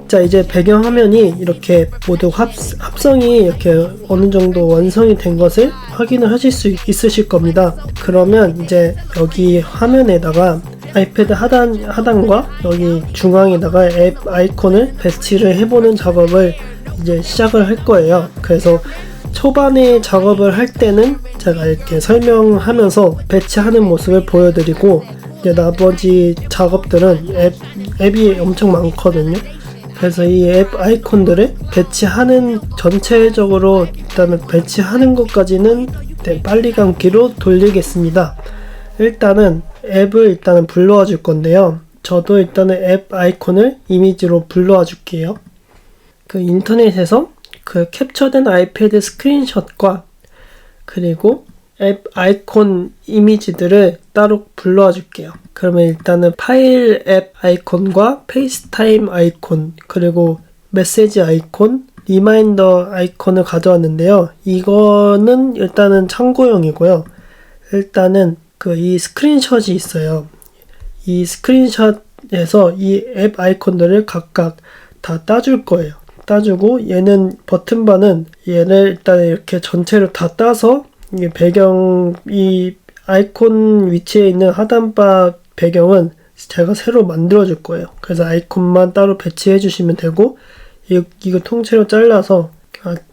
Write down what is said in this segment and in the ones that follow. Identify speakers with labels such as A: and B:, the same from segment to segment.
A: 자, 이제 배경화면이 이렇게 모두 합성이 이렇게 어느 정도 완성이 된 것을 확인을 하실 수 있으실 겁니다. 그러면 이제 여기 화면에다가 아이패드 하단과 여기 중앙에다가 앱 아이콘을 배치를 해보는 작업을 이제 시작을 할 거예요. 그래서 초반에 작업을 할 때는 제가 이렇게 설명하면서 배치하는 모습을 보여드리고, 이제 나머지 작업들은 앱이 엄청 많거든요. 그래서 이 앱 아이콘들을 배치하는, 전체적으로 일단은 배치하는 것까지는 빨리 감기로 돌리겠습니다. 일단은 앱을 불러와 줄 건데요. 저도 일단은 앱 아이콘을 이미지로 불러와 줄게요. 그 인터넷에서 그 캡처된 아이패드 스크린샷과 그리고 앱 아이콘 이미지들을 따로 불러와 줄게요. 그러면 일단은 파일 앱 아이콘과 페이스타임 아이콘, 그리고 메시지 아이콘, 리마인더 아이콘을 가져왔는데요. 이거는 일단은 참고용이고요. 일단은 이 스크린샷이 있어요. 이 스크린샷에서 이 앱 아이콘들을 각각 다 따줄 거예요. 따주고, 얘는 버튼바는 얘를 일단 이렇게 전체를 다 따서 이 배경, 이 아이콘 위치에 있는 하단바 배경은 제가 새로 만들어 줄 거예요. 그래서 아이콘만 따로 배치해 주시면 되고, 이거 통째로 잘라서,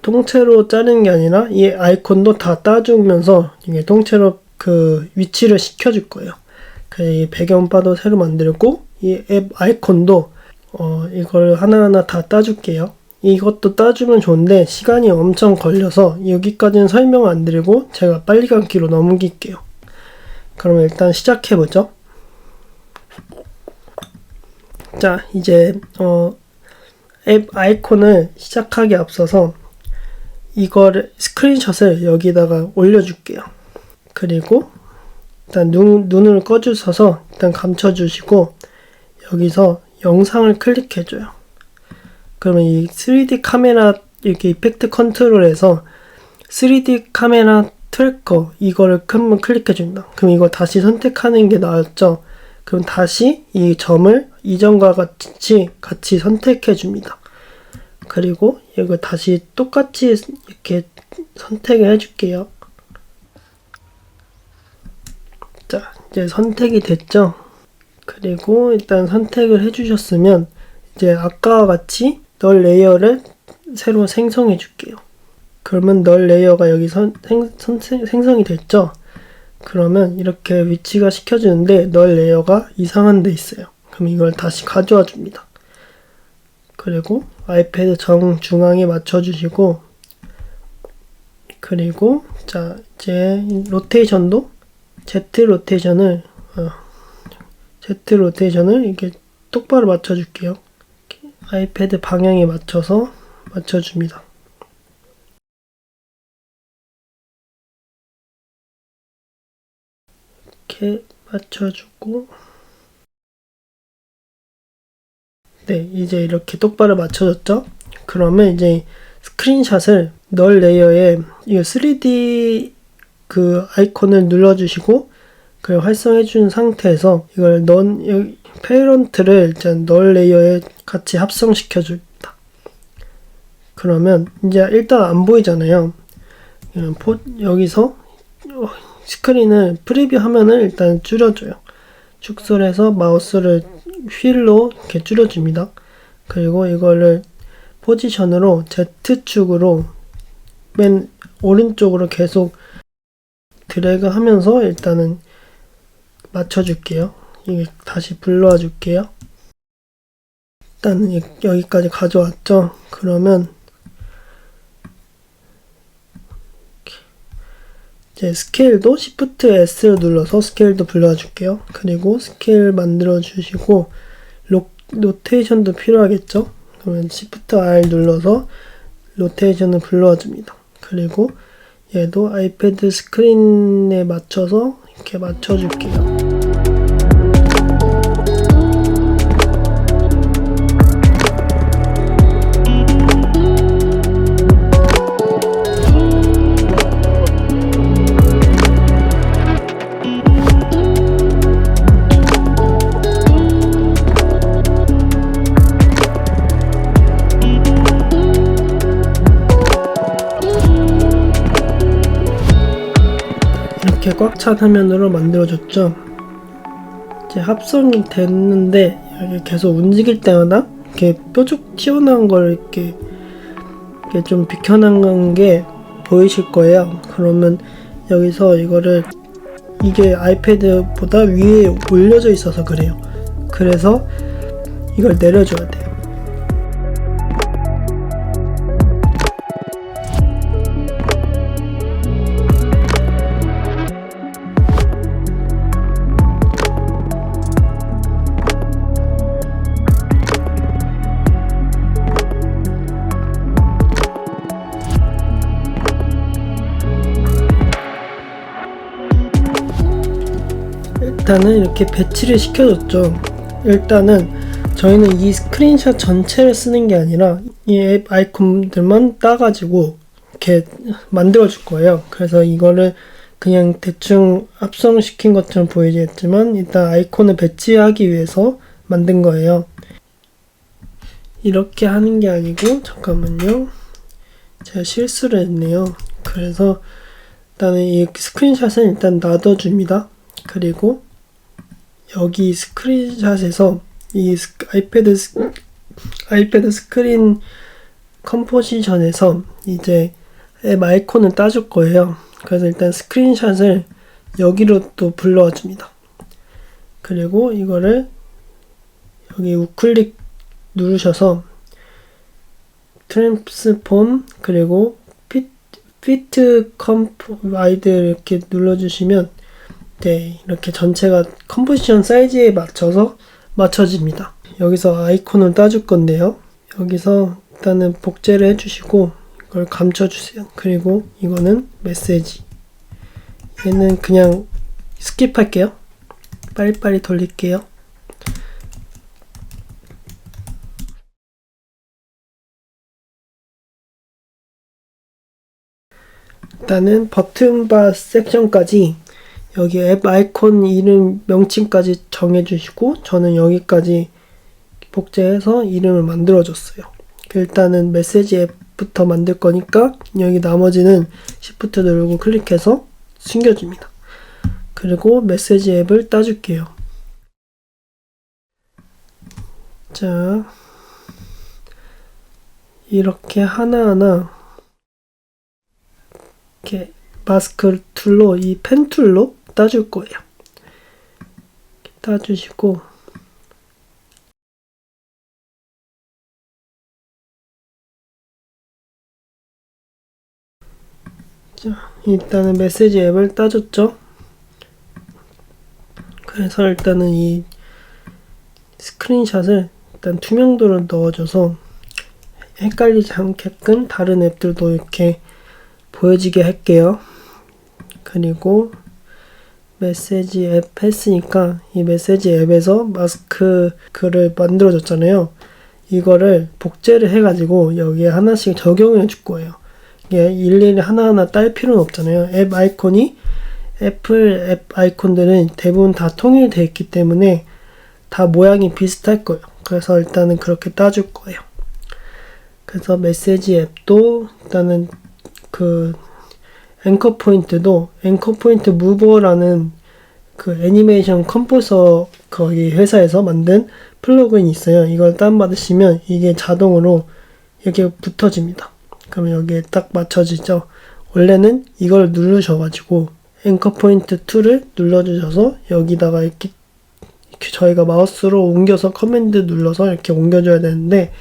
A: 통째로 자르는 게 아니라 이 아이콘도 다 따주면서 이게 통째로 그 위치를 시켜줄 거예요. 이 배경바도 새로 만들고, 이 앱 아이콘도 이걸 하나하나 다 따줄게요. 이것도 따주면 좋은데 시간이 엄청 걸려서 여기까지는 설명 안 드리고 제가 빨리 감기로 넘길게요. 그러면 일단 시작해보죠. 자, 이제 앱 아이콘을 시작하기 앞서서 이거를 스크린샷을 여기다가 올려줄게요. 그리고 일단 눈을 꺼주셔서 일단 감춰주시고, 여기서 영상을 클릭해줘요. 그러면 이 3D 카메라 이렇게 이펙트 컨트롤에서 3D 카메라 트래커 이거를 한번 클릭해줍니다. 그럼 이거 다시 선택하는 게 나았죠? 그럼 다시 이 점을 이전과 같이 선택해줍니다. 그리고 이거 다시 똑같이 이렇게 선택을 해줄게요. 자, 이제 선택이 됐죠? 그리고 일단 선택을 해주셨으면 이제 아까와 같이 널 레이어를 새로 생성해 줄게요. 그러면 널 레이어가 여기 생성이 됐죠? 그러면 이렇게 위치가 시켜주는데 널 레이어가 이상한 데 있어요. 그럼 이걸 다시 가져와 줍니다. 그리고 아이패드 정중앙에 맞춰주시고, 그리고 자, 이제 로테이션도 Z 로테이션을 이렇게 똑바로 맞춰줄게요. 아이패드 방향에 맞춰서 맞춰줍니다. 이렇게 맞춰주고, 네, 이제 이렇게 똑바로 맞춰졌죠? 그러면 이제 스크린샷을 널 레이어에 이 3D 그 아이콘을 눌러주시고, 그걸 활성해준 상태에서 이걸 페이런트를 일단 널 레이어에 같이 합성시켜줍니다. 그러면 이제 일단 안 보이잖아요. 여기서 스크린을 프리뷰 화면을 일단 줄여줘요. 축소해서 마우스를 휠로 이렇게 줄여줍니다. 그리고 이거를 포지션으로 Z축으로 맨 오른쪽으로 계속 드래그 하면서 일단은 맞춰줄게요. 이게 다시 불러와 줄게요. 일단은 여기까지 가져왔죠. 그러면 이제 스케일도 Shift S를 눌러서 스케일도 불러와 줄게요. 그리고 스케일 만들어 주시고, 로테이션도 필요하겠죠. 그러면 Shift R 눌러서 로테이션을 불러와 줍니다. 그리고 얘도 아이패드 스크린에 맞춰서 이렇게 맞춰 줄게요. 꽉 찬 화면으로 만들어줬죠. 이제 합성이 됐는데 여기 계속 움직일 때마다 이렇게 뾰족 튀어나온 걸 이렇게 좀 비켜나간 게 보이실 거예요. 그러면 여기서 이거를, 이게 아이패드보다 위에 올려져 있어서 그래요. 그래서 이걸 내려줘야 돼요. 일단은 이렇게 배치를 시켜줬죠. 일단은 저희는 이 스크린샷 전체를 쓰는 게 아니라 이 앱 아이콘들만 따가지고 이렇게 만들어 줄 거예요. 그래서 이거를 그냥 대충 합성시킨 것처럼 보이겠지만 일단 아이콘을 배치하기 위해서 만든 거예요. 이렇게 하는 게 아니고, 잠깐만요, 제가 실수를 했네요. 그래서 일단은 이 스크린샷은 일단 놔둬줍니다. 그리고 여기 스크린샷에서 이 아이패드 스크린 컴포지션에서 이제 앱 아이콘을 따줄 거예요. 그래서 일단 스크린샷을 여기로 또 불러와 줍니다. 그리고 이거를 여기 우클릭 누르셔서 트랜스폼 그리고 피트 컴프 와이드 이렇게 눌러주시면 네, 이렇게 전체가 컴포지션 사이즈에 맞춰서 맞춰집니다. 여기서 아이콘을 따줄 건데요. 여기서 일단은 복제를 해주시고 이걸 감춰주세요. 그리고 이거는 메시지. 얘는 그냥 스킵할게요. 빨리빨리 돌릴게요. 일단은 버튼바 섹션까지 여기 앱 아이콘 이름 명칭까지 정해주시고, 저는 여기까지 복제해서 이름을 만들어줬어요. 일단은 메시지 앱부터 만들 거니까 여기 나머지는 Shift 누르고 클릭해서 숨겨줍니다. 그리고 메시지 앱을 따줄게요. 자, 이렇게 하나하나 이렇게 마스크 툴로, 이 펜 툴로 따줄 거예요. 따주시고, 자, 일단은 메시지 앱을 따줬죠. 그래서 일단은 이 스크린샷을 일단 투명도를 넣어줘서 헷갈리지 않게끔 다른 앱들도 이렇게 보여지게 할게요. 그리고 메시지 앱 했으니까 이 메시지 앱에서 마스크 글을 만들어줬잖아요. 이거를 복제를 해가지고 여기에 하나씩 적용해 줄 거예요. 이게 일일이 하나하나 딸 필요는 없잖아요. 앱 아이콘이, 애플 앱 아이콘들은 대부분 다 통일되어 있기 때문에 다 모양이 비슷할 거예요. 그래서 일단은 그렇게 따줄 거예요. 그래서 메시지 앱도 일단은 그 앵커 포인트도 앵커 포인트 무버라는 그 애니메이션 컴포서 거기 회사에서 만든 플러그인이 있어요. 이걸 다운받으시면 이게 자동으로 이렇게 붙어집니다. 그러면 여기에 딱 맞춰지죠. 원래는 이걸 누르셔가지고 앵커 포인트 2를 눌러주셔서 여기다가 이렇게 저희가 마우스로 옮겨서 커맨드 눌러서 이렇게 옮겨줘야 되는데,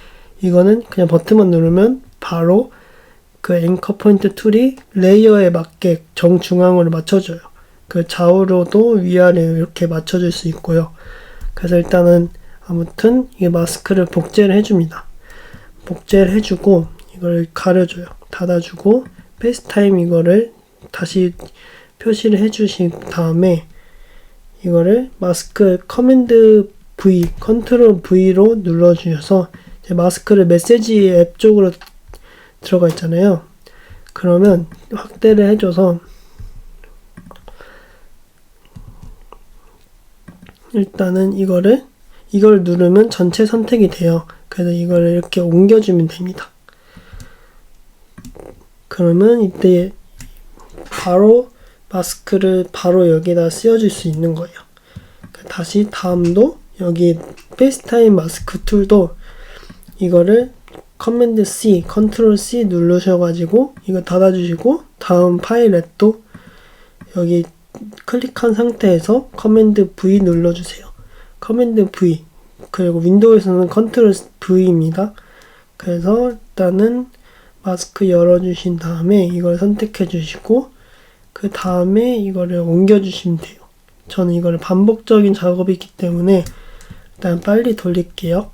A: 이거는 그냥 버튼만 누르면 바로 그 앵커 포인트 툴이 레이어에 맞게 정중앙으로 맞춰줘요. 그 좌우로도 위아래 이렇게 맞춰줄 수 있고요. 그래서 일단은 아무튼 이 마스크를 복제를 해줍니다. 복제를 해주고 이걸 가려줘요. 닫아주고 페이스타임 이거를 다시 표시를 해주신 다음에 이거를 마스크 커맨드 V, 컨트롤 V로 눌러주셔서 이제 마스크를 메시지 앱 쪽으로 들어가 있잖아요. 그러면 확대를 해줘서 일단은 이걸 누르면 전체 선택이 돼요. 그래서 이거를 이렇게 옮겨주면 됩니다. 그러면 이때 바로 마스크를 바로 여기다 씌워줄 수 있는 거예요. 다시 다음도 여기 페이스타임 마스크 툴도 이거를 커맨드 C, 컨트롤 C 누르셔가지고 이거 닫아주시고 다음 파일렛도 여기 클릭한 상태에서 커맨드 V 눌러주세요. 커맨드 V, 그리고 윈도우에서는 컨트롤 V입니다. 그래서 일단은 마스크 열어주신 다음에 이걸 선택해 주시고 그 다음에 이거를 옮겨주시면 돼요. 저는 이거를 반복적인 작업이 있기 때문에 일단 빨리 돌릴게요.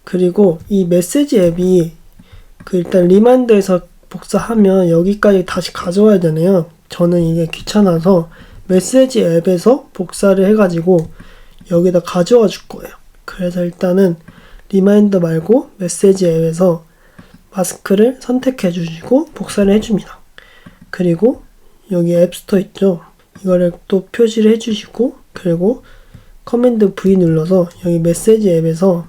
A: 그리고 이 메시지 앱이 일단 리마인드에서 복사하면 여기까지 다시 가져와야 되네요. 저는 이게 귀찮아서 메시지 앱에서 복사를 해가지고 여기다 가져와 줄 거예요. 그래서 일단은 리마인더 말고 메시지 앱에서 마스크를 선택해 주시고 복사를 해줍니다. 그리고 여기 앱스토어 있죠? 이거를 또 표시를 해주시고 그리고 커맨드 V 눌러서 여기 메시지 앱에서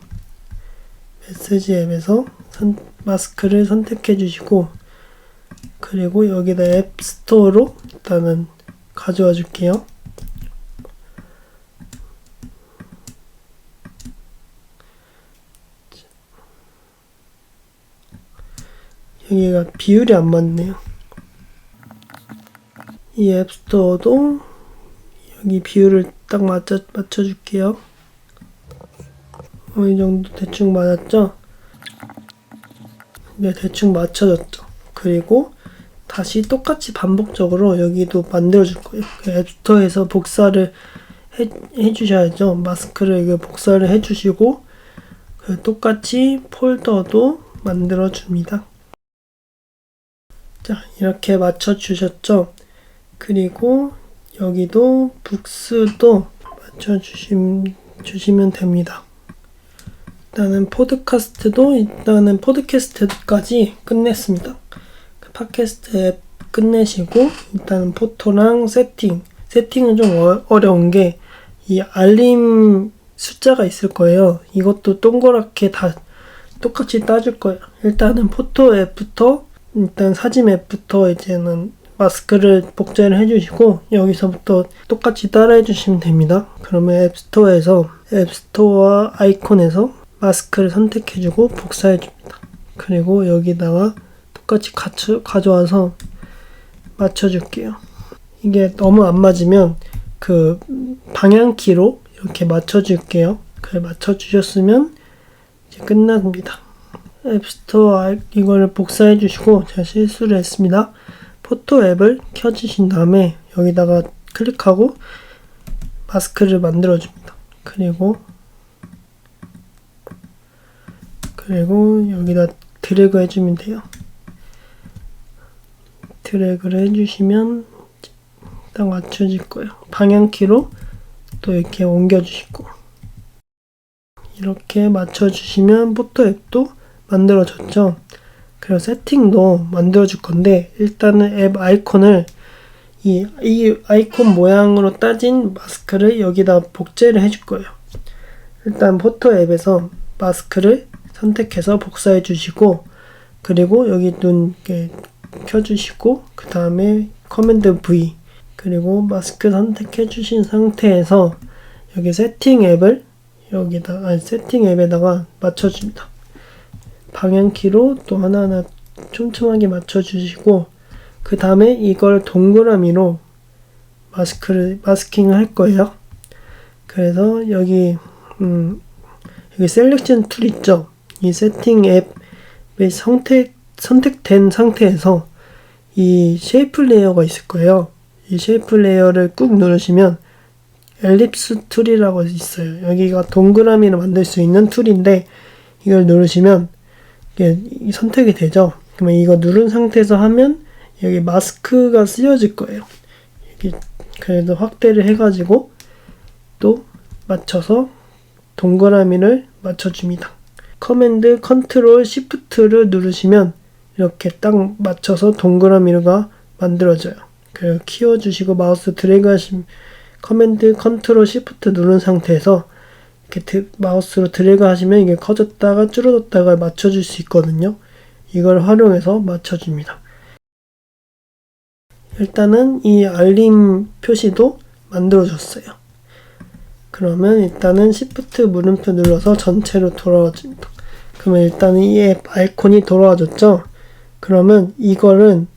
A: 마스크를 선택해 주시고 그리고 여기다 앱스토어로 일단은 가져와 줄게요. 여기가 비율이 안 맞네요. 이 앱스토어도 여기 비율을 딱 맞춰줄게요. 이 정도 대충 맞았죠? 네, 대충 맞춰졌죠. 그리고 다시 똑같이 반복적으로 여기도 만들어줄 거예요. 앱스토어에서 복사를 해주셔야죠. 마스크를 이거 복사를 해주시고 똑같이 폴더도 만들어줍니다. 자, 이렇게 맞춰주셨죠? 그리고 여기도 북스도 맞춰주시면 됩니다. 일단은 포드캐스트까지 끝냈습니다. 팟캐스트 앱 끝내시고 일단은 포토랑 세팅은 좀 어려운 게 이 알림 숫자가 있을 거예요. 이것도 동그랗게 다 똑같이 따줄 거예요. 일단은 포토 앱부터 일단 사진 앱부터 이제는 마스크를 복제를 해주시고 여기서부터 똑같이 따라 해주시면 됩니다. 그러면 앱스토어 아이콘에서 마스크를 선택해주고 복사해줍니다. 그리고 여기다가 똑같이 가져와서 맞춰줄게요. 이게 너무 안 맞으면 그 방향키로 이렇게 맞춰줄게요. 그래 맞춰주셨으면 이제 끝납니다. 앱스토어 이걸 복사해주시고 제가 실수를 했습니다. 포토 앱을 켜주신 다음에 여기다가 클릭하고 마스크를 만들어줍니다. 그리고 여기다 드래그 해주면 돼요. 드래그를 해주시면 딱 맞춰질 거예요. 방향키로 또 이렇게 옮겨주시고 이렇게 맞춰주시면 포토 앱도 만들어졌죠. 그리고 세팅도 만들어줄 건데 일단은 앱 아이콘을 이 아이콘 모양으로 따진 마스크를 여기다 복제를 해줄 거예요. 일단 포토 앱에서 마스크를 선택해서 복사해 주시고 그리고 여기 눈 이렇게 켜주시고 그 다음에 커맨드 V 그리고 마스크 선택해 주신 상태에서 여기 세팅 앱에다가 맞춰줍니다. 방향키로 또 하나하나 촘촘하게 맞춰주시고 그 다음에 이걸 동그라미로 마스킹을 할 거예요. 그래서 여기 셀렉션 툴 있죠. 이 세팅 앱의 선택된 상태에서 이 쉐이프 레이어가 있을 거예요. 이 쉐이프 레이어를 꾹 누르시면 엘립스 툴이라고 있어요. 여기가 동그라미를 만들 수 있는 툴인데 이걸 누르시면 이게 선택이 되죠. 그러면 이거 누른 상태에서 하면 여기 마스크가 쓰여질 거예요. 여기 그래도 확대를 해가지고 또 맞춰서 동그라미를 맞춰줍니다. 커맨드 컨트롤 시프트를 누르시면 이렇게 딱 맞춰서 동그라미가 만들어져요. 그리고 키워주시고 마우스 드래그 하시면 커맨드 컨트롤 시프트 누른 상태에서 이렇게 마우스로 드래그 하시면 이게 커졌다가 줄어들었다가 맞춰줄 수 있거든요. 이걸 활용해서 맞춰줍니다. 일단은 이 알림 표시도 만들어줬어요. 그러면 일단은 Shift 물음표 눌러서 전체로 돌아와줍니다. 그러면 일단은 이 앱 아이콘이 돌아와줬죠. 그러면 이거는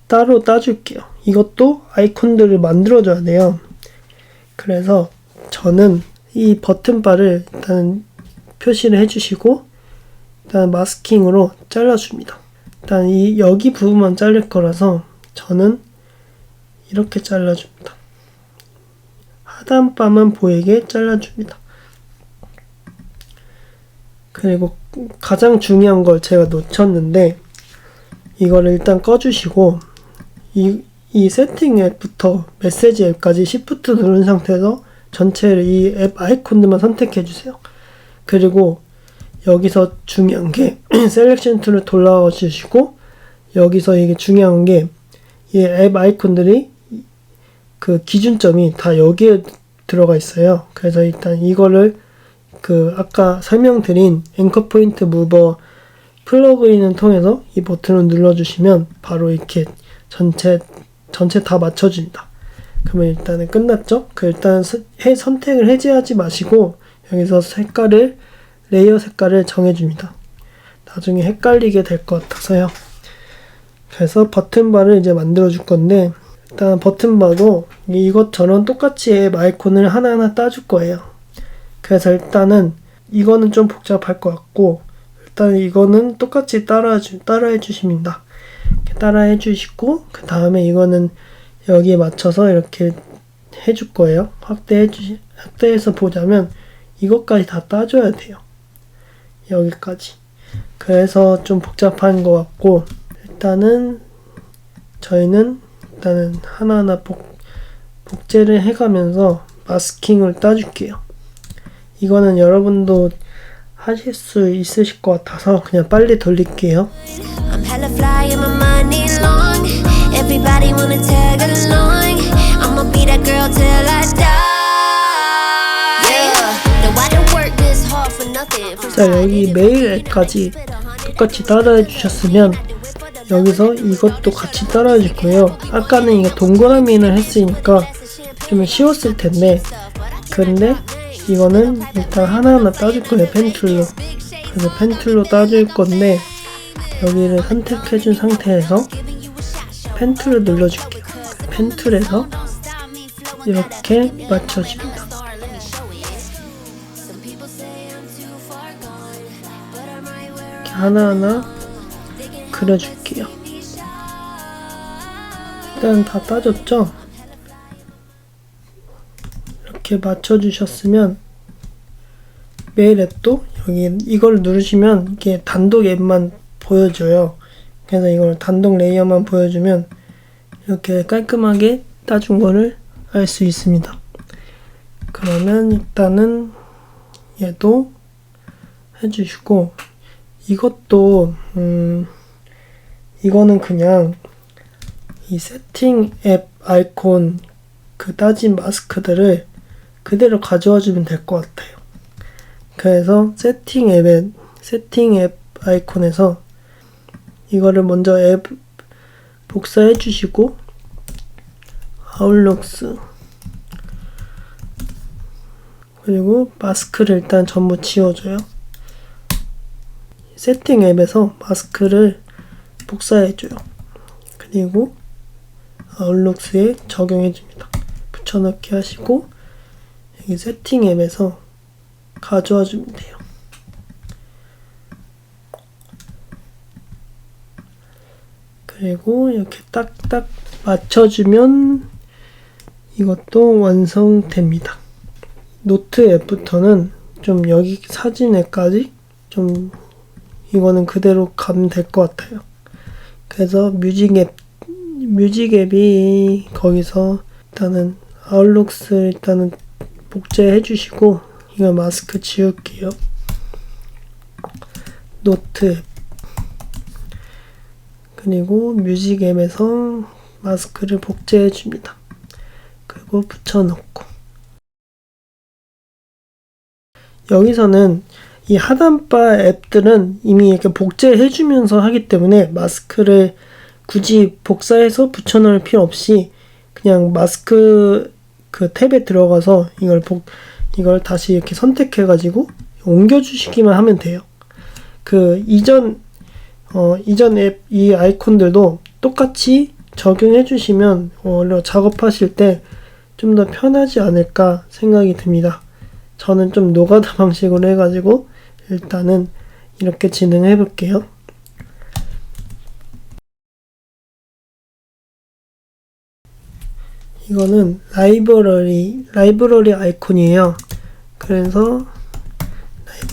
A: 따로 따줄게요. 이것도 아이콘들을 만들어줘야 돼요. 그래서 저는 이 버튼바를 일단 표시를 해주시고 일단 마스킹으로 잘라줍니다. 일단 이 여기 부분만 잘릴 거라서 저는 이렇게 잘라줍니다. 하단바만 보이게 잘라줍니다. 그리고 가장 중요한 걸 제가 놓쳤는데 이거를 일단 꺼주시고 이 세팅 앱부터 메시지 앱까지 Shift 누른 상태에서 전체를 이 앱 아이콘들만 선택해 주세요. 그리고 여기서 중요한 게 셀렉션 툴을 돌아와 주시고 여기서 이게 중요한 게 이 앱 아이콘들이 그 기준점이 다 여기에 들어가 있어요. 그래서 일단 이거를 그 아까 설명드린 앵커 포인트 무버 플러그인을 통해서 이 버튼을 눌러주시면 바로 이렇게 전체 다 맞춰줍니다. 그러면 일단은 끝났죠? 일단 선택을 해제하지 마시고 여기서 레이어 색깔을 정해줍니다. 나중에 헷갈리게 될 것 같아서요. 그래서 버튼바를 이제 만들어 줄 건데 일단 버튼바도 이것처럼 똑같이 앱 아이콘을 하나하나 따줄 거예요. 그래서 일단은 이거는 좀 복잡할 것 같고 일단 이거는 똑같이 따라해 주십니다. 따라해 주시고 그 다음에 이거는 여기에 맞춰서 이렇게 해줄 거예요. 확대해서 보자면 이것까지 다 따줘야 돼요. 여기까지. 그래서 좀 복잡한 것 같고 일단은 저희는 하나하나 복제를 해가면서 마스킹을 따줄게요. 이거는 여러분도 하실 수 있으실 것 같아서 그냥 빨리 돌릴게요.
B: I'm hella fly and my money long. Everybody wanna tag along. I'ma be that girl till I die. Yeah. No, I don't work this hard for nothing.
A: 자, 여기 메일 앱까지 똑같이 따라해 주셨으면 여기서 이것도 같이 따라해 줄 거예요. 아까는 이거 동그라미를 했으니까 좀 쉬웠을 텐데 근데 이거는 일단 하나하나 따줄 거예요. 펜툴로. 그래서 펜툴로 따줄 건데 여기를 선택해 준 상태에서 펜툴을 눌러줄게요. 펜툴에서 이렇게 맞춰줍니다. 이렇게 하나하나 그려줄게요. 일단 다 따졌죠? 이렇게 맞춰주셨으면 메일 앱도 여기 이걸 누르시면 이게 단독 앱만 보여줘요. 그래서 이걸 단독 레이어만 보여주면 이렇게 깔끔하게 따준 거를 알 수 있습니다. 그러면 일단은 얘도 해주시고 이것도 이거는 그냥 이 세팅 앱 아이콘 그 따진 마스크들을 그대로 가져와 주면 될 것 같아요. 그래서 세팅 앱 아이콘에서 이거를 먼저 앱 복사해 주시고 아웃룩스 그리고 마스크를 일단 전부 지워줘요. 세팅 앱에서 마스크를 복사해줘요. 그리고 아웃룩스에 적용해줍니다. 붙여넣기 하시고 여기 세팅 앱에서 가져와 주면 돼요. 그리고 이렇게 딱딱 맞춰주면 이것도 완성됩니다. 노트 앱부터는 좀 여기 사진 앱까지 좀 이거는 그대로 가면 될 것 같아요. 그래서 뮤직 앱이 거기서 일단은 아웃룩스 일단은 복제해 주시고 이거 마스크 지울게요. 노트 앱 그리고 뮤직 앱에서 마스크를 복제해 줍니다. 그리고 붙여넣고 여기서는 이 하단바 앱들은 이미 이렇게 복제해 주면서 하기 때문에 마스크를 굳이 복사해서 붙여넣을 필요 없이 그냥 마스크 그 탭에 들어가서 이걸 다시 이렇게 선택해가지고 옮겨주시기만 하면 돼요. 그 이전 앱 이 아이콘들도 똑같이 적용해 주시면 작업하실 때 좀 더 편하지 않을까 생각이 듭니다. 저는 좀 노가다 방식으로 해가지고 일단은 이렇게 진행해 볼게요. 이거는 라이브러리 아이콘이에요. 그래서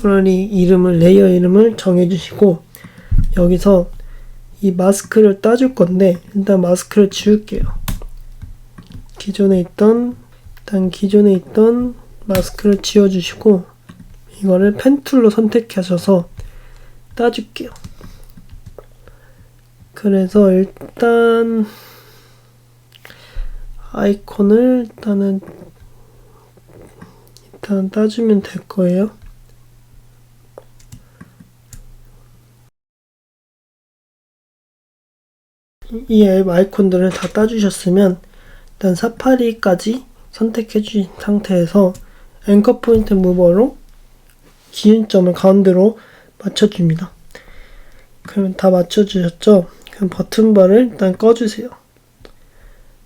A: 레이어 이름을 정해주시고 여기서 이 마스크를 따줄 건데 일단 마스크를 지울게요. 기존에 있던 마스크를 지워주시고 이거를 펜 툴로 선택하셔서 따줄게요. 그래서 일단 아이콘을 일단 따주면 될 거예요. 이 앱 아이콘들을 다 따주셨으면 일단 사파리까지 선택해 주신 상태에서 앵커 포인트 무버로 기준점을 가운데로 맞춰줍니다. 그러면 다 맞춰주셨죠? 그럼 버튼바를 일단 꺼주세요.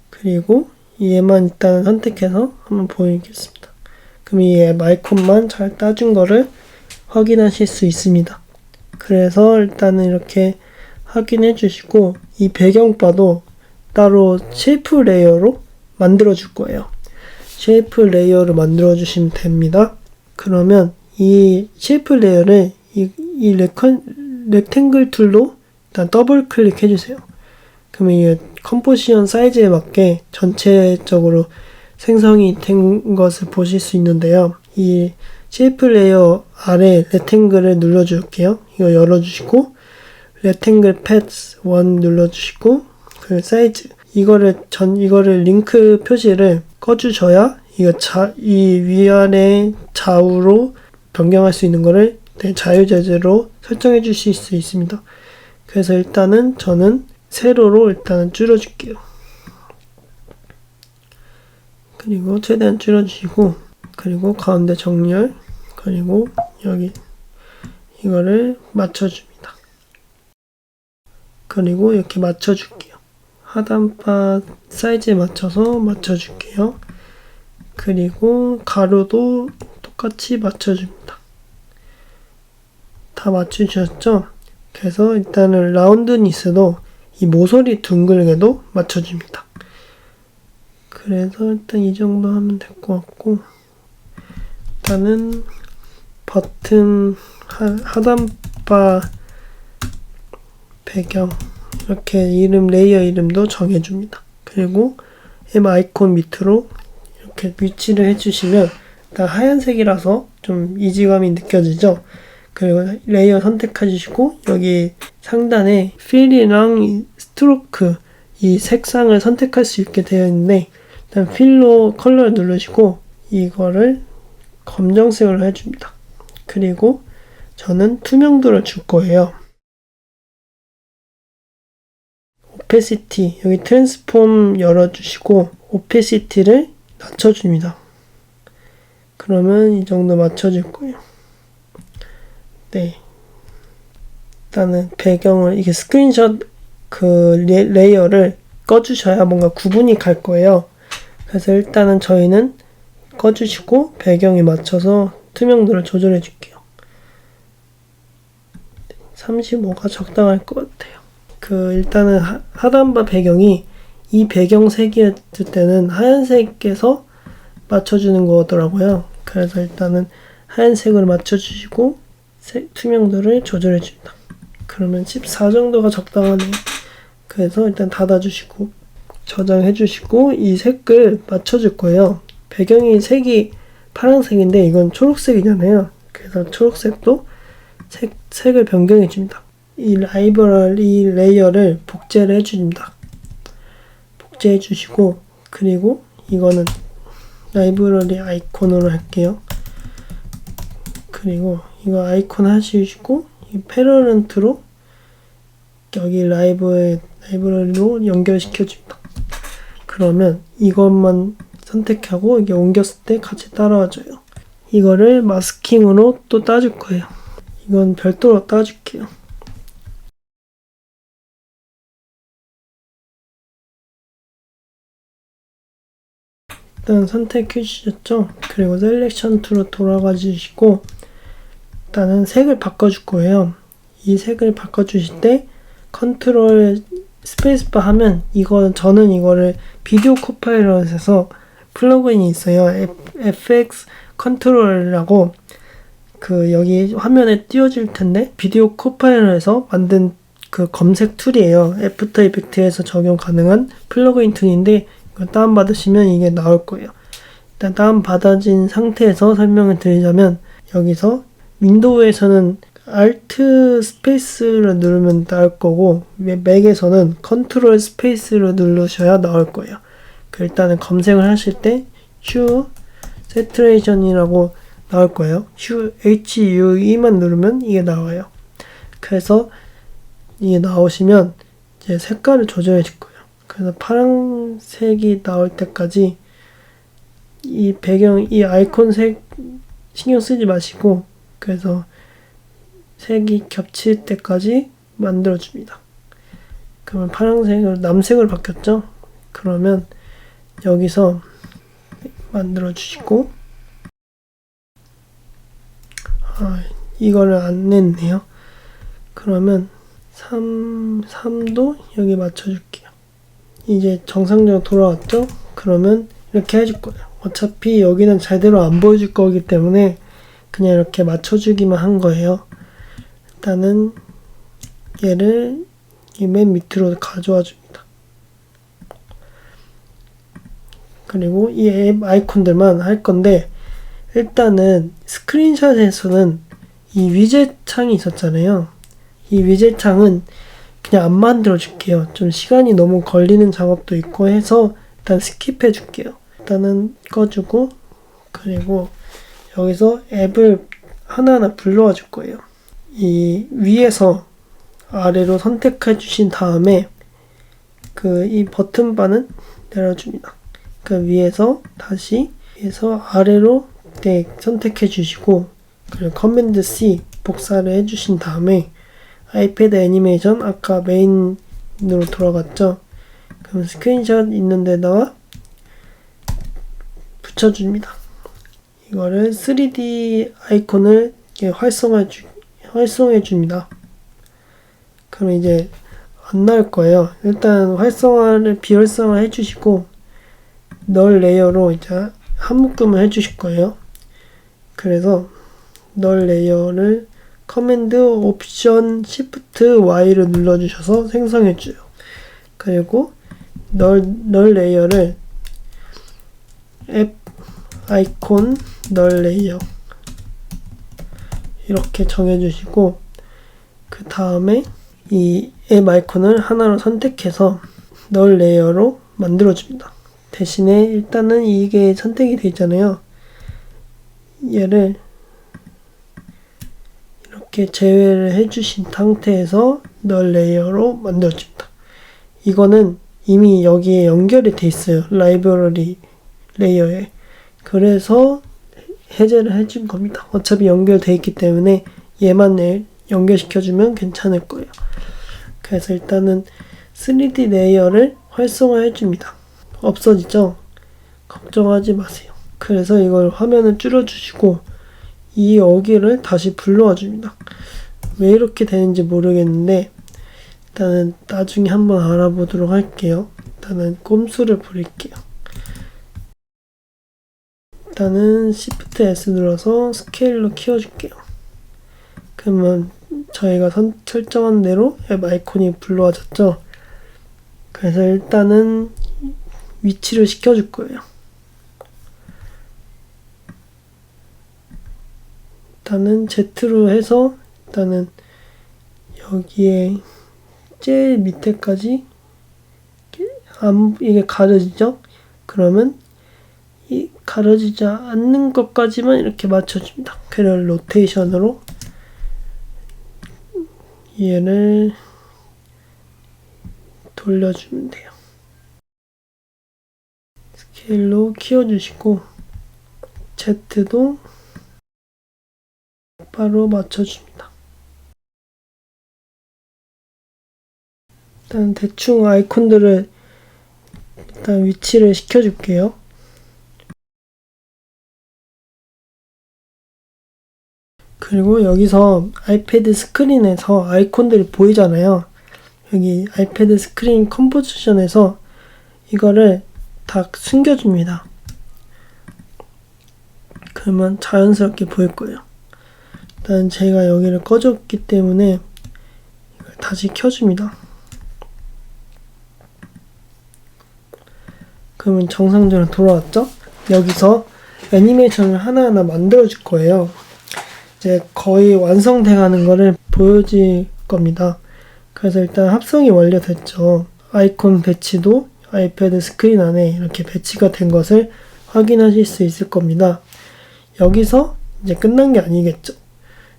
A: 그리고 얘만 일단 선택해서 한번 보이겠습니다. 그럼 이 앱 아이콘만 잘 따준 거를 확인하실 수 있습니다. 그래서 일단은 이렇게 확인해 주시고 이 배경바도 따로 쉐이프 레이어로 만들어 줄 거예요. 쉐이프 레이어를 만들어 주시면 됩니다. 그러면 이 쉐이프 레이어를 이 렉탱글 툴로 일단 더블 클릭해 주세요. 그러면 이 컴포지션 사이즈에 맞게 전체적으로 생성이 된 것을 보실 수 있는데요. 이 쉐이프 레이어 아래 렉탱글을 눌러줄게요. 이거 열어주시고 렉탱글 패스 1 눌러주시고 그 사이즈 이거를 링크 표시를 꺼주셔야 이 위아래 좌우로 변경할 수 있는 거를 자유자재로 설정해 주실 수 있습니다. 그래서 일단은 저는 세로로 일단은 줄여줄게요. 그리고 최대한 줄여주시고 그리고 가운데 정렬 그리고 여기 이거를 맞춰줍니다. 그리고 이렇게 맞춰줄게요. 하단바 사이즈에 맞춰서 맞춰줄게요. 그리고 가로도 똑같이 맞춰줍니다. 다 맞추셨죠? 그래서 일단은 라운드니스도 이 모서리 둥글게도 맞춰줍니다. 그래서 일단 이 정도 하면 될 것 같고 일단은 버튼 하단바 배경 이렇게 레이어 이름도 정해줍니다. 그리고 앱 아이콘 밑으로 이렇게 위치를 해주시면 일단 하얀색이라서 좀 이질감이 느껴지죠. 그리고 레이어 선택해 주시고 여기 상단에 필이랑 스트로크 이 색상을 선택할 수 있게 되어 있는데 일단 필로 컬러를 누르시고 이거를 검정색으로 해줍니다. 그리고 저는 투명도를 줄 거예요. 오페시티 여기 트랜스폼 열어주시고 오페시티를 낮춰줍니다. 그러면 이 정도 맞춰줄 거예요. 네. 일단은 배경을 이게 스크린샷 레이어를 꺼주셔야 뭔가 구분이 갈 거예요. 그래서 일단은 저희는 꺼주시고 배경에 맞춰서 투명도를 조절해 줄게요. 35가 적당할 것 같아요. 일단은 하단바 배경이 이 배경색이었을 때는 하얀색에서 맞춰주는 거더라고요. 그래서 일단은 하얀색으로 맞춰주시고 투명도를 조절해 줍니다. 그러면 14 정도가 적당하네요. 그래서 일단 닫아주시고 저장해 주시고 이 색을 맞춰줄 거예요. 배경이 색이 파란색인데 이건 초록색이잖아요. 그래서 초록색도 색을 변경해 줍니다. 이 라이브러리 레이어를 복제를 해줍니다. 복제해 주시고 그리고 이거는 라이브러리 아이콘으로 할게요. 그리고 이거 아이콘 하시고 이 패러런트로 여기 라이브러리로 연결시켜줍니다. 그러면 이것만 선택하고 이게 옮겼을 때 같이 따라와줘요. 이거를 마스킹으로 또 따줄 거예요. 이건 별도로 따줄게요. 일단 선택해 주셨죠? 그리고 셀렉션 툴로 돌아가 주시고 일단은 색을 바꿔줄 거예요. 이 색을 바꿔주실 때 컨트롤 스페이스바 하면 저는 이거를 비디오 코파일럿에서 플러그인이 있어요. FX 컨트롤이라고 여기 화면에 띄워질 텐데 비디오 코파일럿에서 만든 그 검색 툴이에요. 애프터 이펙트에서 적용 가능한 플러그인 툴인데 이거 다운받으시면 이게 나올 거예요. 일단 다운받아진 상태에서 설명을 드리자면 여기서 윈도우에서는 Alt 스페이스를 누르면 나올 거고 맥에서는 컨트롤 스페이스를 누르셔야 나올 거예요. 일단은 검색을 하실 때 Hue Saturation이라고 나올 거예요. HUE만 누르면 이게 나와요. 그래서 이게 나오시면 이제 색깔을 조절해 줄 거예요. 그래서 파란색이 나올 때까지 이 이 아이콘 색 신경 쓰지 마시고 그래서 색이 겹칠 때까지 만들어줍니다. 그러면 파란색으로 남색으로 바뀌었죠? 그러면 여기서 만들어주시고 이거를 안 냈네요. 그러면 3도 여기 맞춰줄게요. 이제 정상적으로 돌아왔죠? 그러면 이렇게 해줄 거예요. 어차피 여기는 제대로 안 보여줄 거기 때문에 그냥 이렇게 맞춰주기만 한 거예요. 일단은 얘를 맨 밑으로 가져와 줍니다. 그리고 이 앱 아이콘들만 할 건데 일단은 스크린샷에서는 이 위젯 창이 있었잖아요. 이 위젯 창은 그냥 안 만들어 줄게요. 좀 시간이 너무 걸리는 작업도 있고 해서 일단 스킵해 줄게요. 일단은 꺼주고 그리고 여기서 앱을 하나하나 불러와 줄 거예요. 이 위에서 아래로 선택해 주신 다음에 이 버튼바는 내려줍니다. 위에서 다시 위에서 아래로 선택해 주시고 그리고 커맨드 C 복사를 해 주신 다음에 아이패드 애니메이션 아까 메인으로 돌아갔죠. 그럼 스크린샷 있는 데다가 붙여줍니다. 이거를 3D 아이콘을 활성화해 줍니다. 그럼 이제 안 나올 거예요. 일단 비활성화 해주시고 널 레이어로 이제 한 묶음을 해주실 거예요. 그래서 널 레이어를 커맨드 옵션 시프트 Y를 눌러주셔서 생성해줘요. 그리고 널 레이어를 앱 아이콘 널 레이어 이렇게 정해주시고 그 다음에 이 앱 아이콘을 하나로 선택해서 널 레이어로 만들어줍니다. 대신에 일단은 이게 선택이 되어 있잖아요. 얘를 이렇게 제외를 해주신 상태에서 널 레이어로 만들어줍니다. 이거는 이미 여기에 연결이 돼 있어요. 라이브러리 레이어에. 그래서 해제를 해준 겁니다. 어차피 연결돼 있기 때문에 얘만 연결시켜주면 괜찮을 거예요. 그래서 일단은 3D 레이어를 활성화 해줍니다. 없어지죠? 걱정하지 마세요. 그래서 이걸 화면을 줄여주시고 이 여기를 다시 불러와 줍니다. 왜 이렇게 되는지 모르겠는데 일단은 나중에 한번 알아보도록 할게요. 일단은 꼼수를 부릴게요. 일단은 Shift S 눌러서 스케일로 키워줄게요. 그러면 저희가 설정한 대로 앱 아이콘이 불러와졌죠. 그래서 일단은 위치를 시켜줄 거예요. 일단은 Z로 해서 일단은 여기에 제일 밑에까지 이게 가려지죠? 그러면 이 가려지지 않는 것까지만 이렇게 맞춰줍니다. 그리고 로테이션으로 얘를 돌려주면 돼요. 스케일로 키워주시고 Z도 바로 맞춰줍니다. 일단 대충 아이콘들을 일단 위치를 시켜줄게요. 그리고 여기서 아이패드 스크린에서 아이콘들이 보이잖아요. 여기 아이패드 스크린 컴포지션에서 이거를 다 숨겨줍니다. 그러면 자연스럽게 보일 거예요. 일단 제가 여기를 꺼줬기 때문에 이걸 다시 켜줍니다. 그러면 정상적으로 돌아왔죠? 여기서 애니메이션을 하나하나 만들어 줄 거예요. 이제 거의 완성돼 가는 거를 보여줄 겁니다. 그래서 일단 합성이 완료됐죠. 아이콘 배치도 아이패드 스크린 안에 이렇게 배치가 된 것을 확인하실 수 있을 겁니다. 여기서 이제 끝난 게 아니겠죠.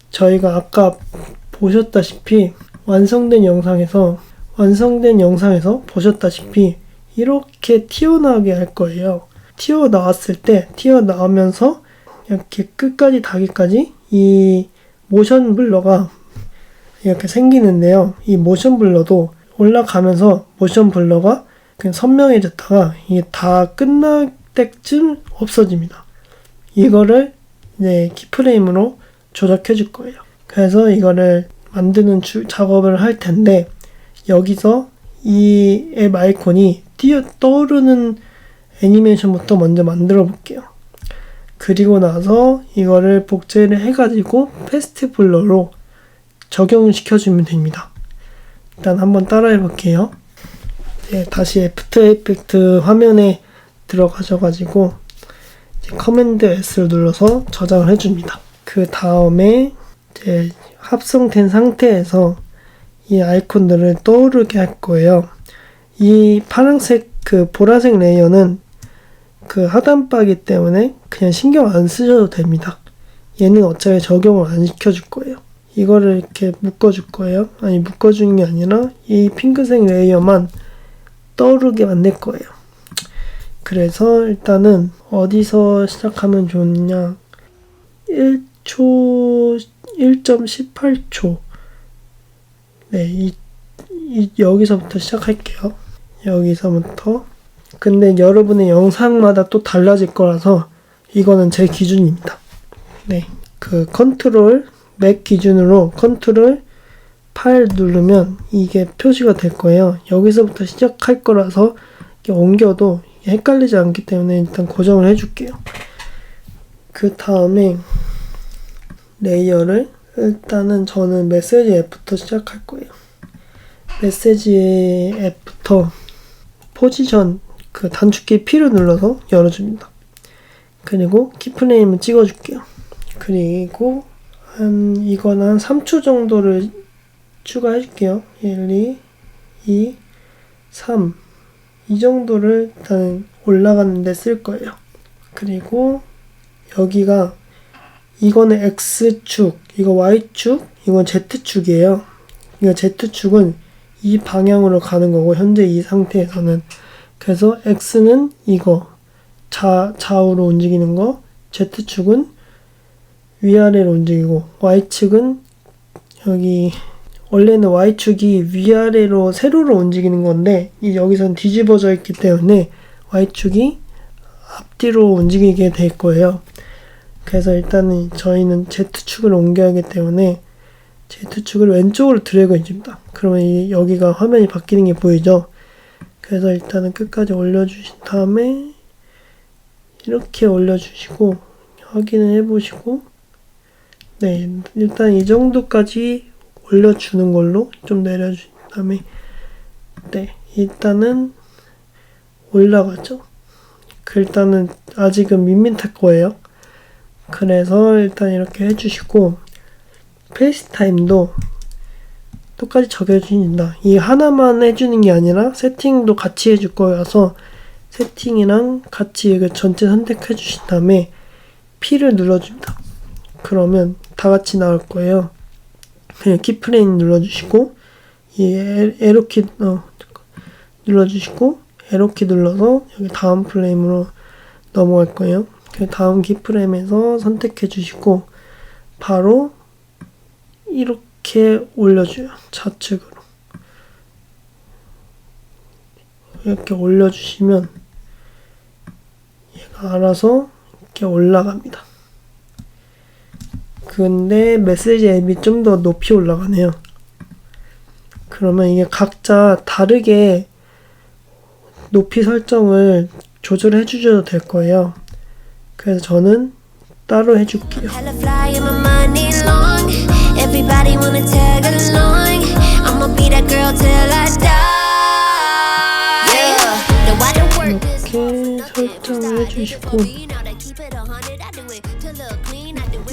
A: 저희가 아까 보셨다시피 완성된 영상에서 보셨다시피 이렇게 튀어나오게 할 거예요. 튀어나왔을 때 튀어나오면서 이렇게 끝까지 닿기까지 이 모션 블러가 이렇게 생기는데요. 이 모션 블러도 올라가면서 모션 블러가 그냥 선명해졌다가 이게 다 끝날 때쯤 없어집니다. 이거를 이제 키프레임으로 조작해 줄 거예요. 그래서 이거를 만드는 작업을 할 텐데 여기서 이 앱 아이콘이 떠오르는 애니메이션부터 먼저 만들어 볼게요. 그리고 나서 이거를 복제를 해가지고 패스트 블러로 적용시켜주면 됩니다. 일단 한번 따라해 볼게요. 네, 다시 애프터 이펙트 화면에 들어가셔가지고 커맨드 S를 눌러서 저장을 해줍니다. 그 다음에 이제 합성된 상태에서 이 아이콘들을 떠오르게 할 거예요. 이 파란색 그 보라색 레이어는 그 하단바이기 때문에 그냥 신경 안 쓰셔도 됩니다. 얘는 어차피 적용을 안 시켜줄 거예요. 이거를 이렇게 묶어줄 거예요. 아니 묶어주는 게 아니라 이 핑크색 레이어만 떠오르게 만들 거예요. 그래서 일단은 어디서 시작하면 좋냐 1초 1.18초 네, 여기서부터 시작할게요. 여기서부터 근데 여러분의 영상마다 또 달라질 거라서 이거는 제 기준입니다. 네, 그 컨트롤 맥 기준으로 컨트롤 8 누르면 이게 표시가 될 거예요. 여기서부터 시작할 거라서 이렇게 옮겨도 헷갈리지 않기 때문에 일단 고정을 해줄게요. 그 다음에 레이어를 일단은 저는 메시지 앱부터 시작할 거예요. 메시지 앱부터 포지션 그 단축키 P를 눌러서 열어줍니다. 그리고 키프레임을 찍어줄게요. 그리고 이건 한 3초 정도를 추가해줄게요. 1, 2, 3 이 정도를 일단 올라가는데 쓸 거예요. 그리고 여기가 이거는 X축, 이거 Y축, 이건 Z축이에요. 이거 Z축은 이 방향으로 가는 거고 현재 이 상태에서는 그래서 X는 이거 좌우로 움직이는 거, Z축은 위아래로 움직이고 Y축은 여기 원래는 Y축이 위아래로 세로로 움직이는 건데 여기선 뒤집어져 있기 때문에 Y축이 앞뒤로 움직이게 될 거예요. 그래서 일단은 저희는 Z축을 옮겨야 하기 때문에 Z축을 왼쪽으로 드래그 해줍니다. 그러면 여기가 화면이 바뀌는 게 보이죠? 그래서 일단은 끝까지 올려주신 다음에 이렇게 올려주시고 확인을 해보시고 네, 일단 이 정도까지 올려주는 걸로 좀 내려준 다음에 네, 일단은 올라가죠. 일단은 아직은 밋밋할 거예요. 그래서 일단 이렇게 해주시고 페이스타임도 똑같이 적용해준다. 이 하나만 해주는 게 아니라 세팅도 같이 해줄 거여서 세팅이랑 같이 이거 전체 선택해 주신 다음에 P를 눌러줍니다. 그러면 다 같이 나올 거예요. 그냥 키프레임 눌러주시고 이 에러키 눌러주시고 에로키 눌러서 여기 다음 프레임으로 넘어갈 거예요. 그 다음 키프레임에서 선택해 주시고 바로 이렇게 올려줘요. 좌측으로 이렇게 올려주시면 얘가 알아서 이렇게 올라갑니다. 근데 메시지 앱이 좀 더 높이 올라가네요. 그러면 이게 각자 다르게 높이 설정을 조절해 주셔도 될 거예요. 그래서 저는 따로 해줄게요.
B: Hella fly and my money long. Everybody wanna tag along. I'ma be that girl till I die. Yeah. No, I don't work this
A: 이렇게 설정을 해주시고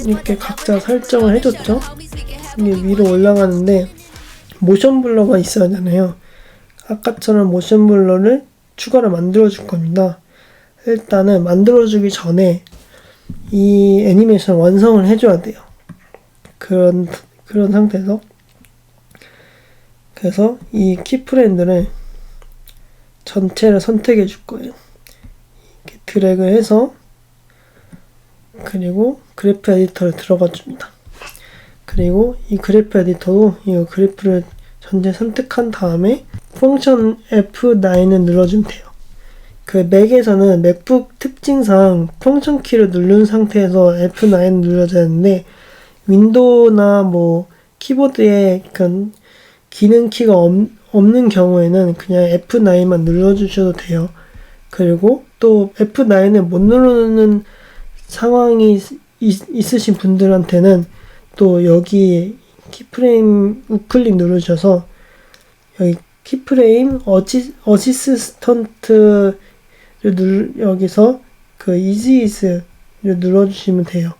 A: 이렇게 각자 설정을 해줬죠. 이게 위로 올라가는데 모션 블러가 있어야 하잖아요. 아까처럼 모션 블러를 추가로 만들어 줄 겁니다. 일단은 만들어 주기 전에 이 애니메이션 완성을 해줘야 돼요. 그런 상태에서 그래서 이 키프레임들을 전체를 선택해 줄 거예요. 이렇게 드래그를 해서 그리고 그래프 에디터를 들어가 줍니다. 그리고 이 그래프 에디터도 이 그래프를 전체 선택한 다음에 펑션 F9을 눌러주면 돼요. 그 맥에서는 맥북 특징상 펑션 키를 누른 상태에서 F9 눌러줘야 하는데 윈도우나 뭐 키보드에 그런 기능 키가 없는 경우에는 그냥 F9만 눌러주셔도 돼요. 그리고 또 F9을 못 누르는 상황이 있으신 분들한테는 또 여기 키프레임 우클릭 누르셔서 여기 키프레임 어시스턴트를 여기서 그 이지이스를 눌러주시면 돼요.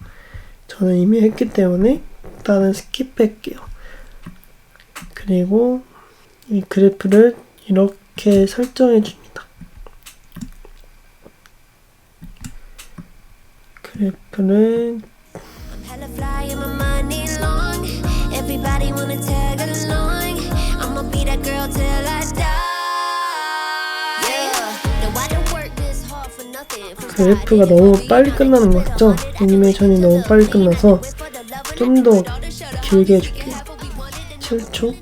A: 저는 이미 했기 때문에 일단은 스킵할게요. 그리고 이 그래프를 이렇게 설정해 줍니다. 그래프를
B: Hella fly and my money long. Everybody wanna tag along. I'ma be that girl till I die. Yeah. No, I don't work this hard for nothing.
A: 그래프가 너무 빨리 끝나는 것 같죠? 애니메이션이 너무 빨리 끝나서 좀 더 길게 해줄게요. 7초.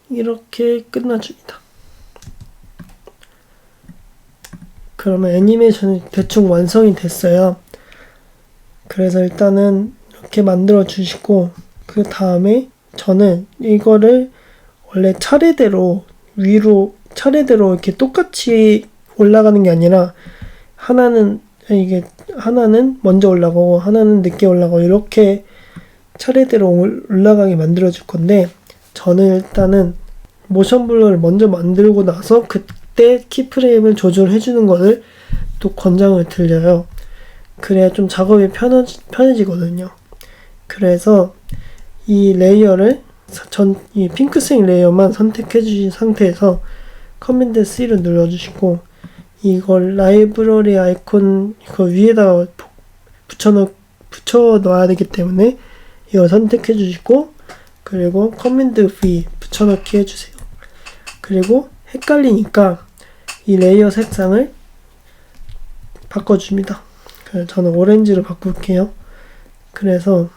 A: 이렇게 끝나줍니다. 그러면 애니메이션이 대충 완성이 됐어요. 그래서 일단은 이렇게 만들어 주시고 그 다음에 저는 이거를 원래 차례대로 위로 차례대로 이렇게 똑같이 올라가는 게 아니라 하나는 먼저 올라가고 하나는 늦게 올라가고 이렇게 차례대로 올라가게 만들어 줄 건데 저는 일단은 모션 블러를 먼저 만들고 나서 그때 키프레임을 조절해 주는 것을 또 권장을 드려요. 그래야 좀 작업이 편해지거든요. 그래서 이 레이어를 이 핑크색 레이어만 선택해 주신 상태에서 커맨드 C를 눌러주시고 이걸 라이브러리 아이콘 이거 위에다가 붙여 넣어야 되기 때문에 이걸 선택해 주시고 그리고 커맨드 V 붙여넣기 해주세요. 그리고 헷갈리니까 이 레이어 색상을 바꿔줍니다. 그래서 저는 오렌지로 바꿀게요. 그래서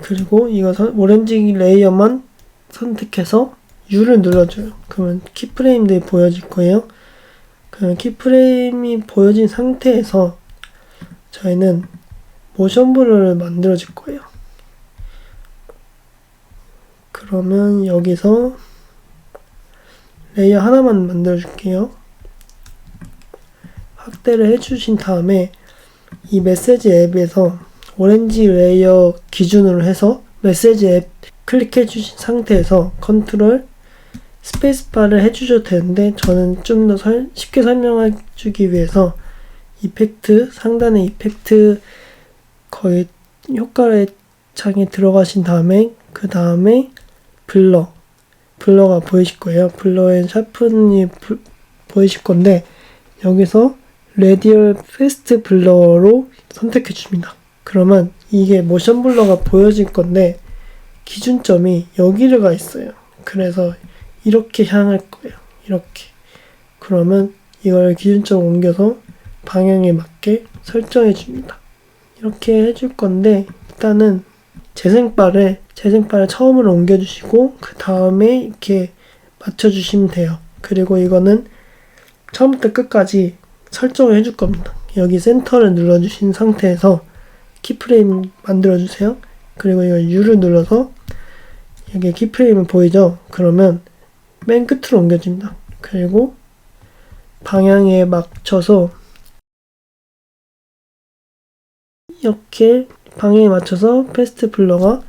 A: 그리고 이거 오렌지 레이어만 선택해서 U를 눌러줘요. 그러면 키프레임들이 보여질 거예요. 그러면 키프레임이 보여진 상태에서 저희는 모션 블러를 만들어 줄 거예요. 그러면 여기서 레이어 하나만 만들어 줄게요. 확대를 해주신 다음에 이 메시지 앱에서 오렌지 레이어 기준으로 해서 메시지 앱 클릭해 주신 상태에서 컨트롤 스페이스바를 해주셔도 되는데 저는 좀 더 쉽게 설명해 주기 위해서 이펙트 상단의 이펙트 거의 효과의 창에 들어가신 다음에 그 다음에 블러가 보이실 거예요. 블러의 샤픈이 보이실 건데 여기서 레디얼 패스트 블러로 선택해 줍니다. 그러면 이게 모션 블러가 보여질 건데 기준점이 여기를 가 있어요. 그래서 이렇게 향할 거예요. 이렇게. 그러면 이걸 기준점 옮겨서 방향에 맞게 설정해 줍니다. 이렇게 해줄 건데 일단은 재생바를 처음으로 옮겨주시고 그 다음에 이렇게 맞춰주시면 돼요. 그리고 이거는 처음부터 끝까지 설정을 해줄 겁니다. 여기 센터를 눌러주신 상태에서 키프레임 만들어주세요. 그리고 이거 U를 눌러서 여기 키프레임을 보이죠? 그러면 맨 끝으로 옮겨줍니다. 그리고 방향에 맞춰서 이렇게 방향에 맞춰서 패스트 블러가